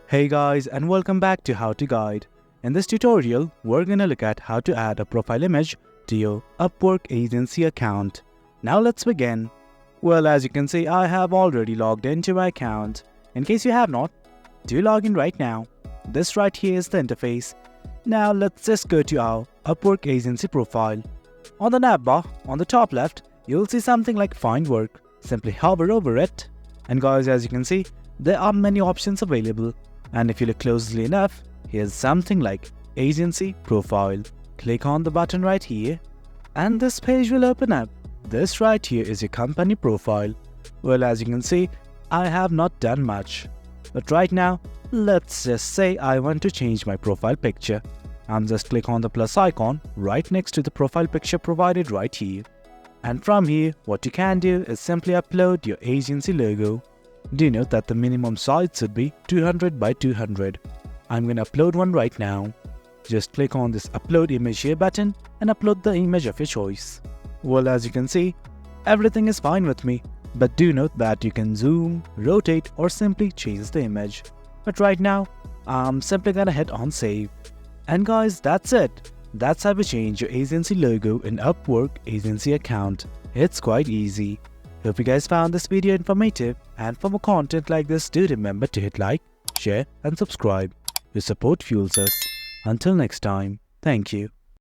Hey guys, and welcome back to How to Guide. In this tutorial, we're gonna look at how to add a profile image to your Upwork agency account. Now let's begin. Well, as you can see, I have already logged into my account. In case you have not, do log in right now. This right here is the interface. Now let's just go to our Upwork agency profile. On the navbar, on the top left, you'll see something like Find Work. Simply hover over it. And guys, as you can see, there are many options available. And if you look closely enough, here's something like Agency Profile. Click on the button right here and this page will open up. This right here is your company profile. Well, as you can see, I have not done much. But right now, let's just say I want to change my profile picture. I'm just click on the plus icon right next to the profile picture provided right here. And from here, what you can do is simply upload your agency logo. Do note that the minimum size should be 200 by 200. I'm gonna upload one right now. Just click on this upload image here button and upload the image of your choice. Well, as you can see, everything is fine with me. But do note that you can zoom, rotate or simply change the image. But right now, I'm simply gonna hit on save. And guys, that's it. That's how you change your agency logo in Upwork agency account. It's quite easy. Hope you guys found this video informative, and for more content like this, do remember to hit like, share and subscribe. Your support fuels us. Until next time, thank you.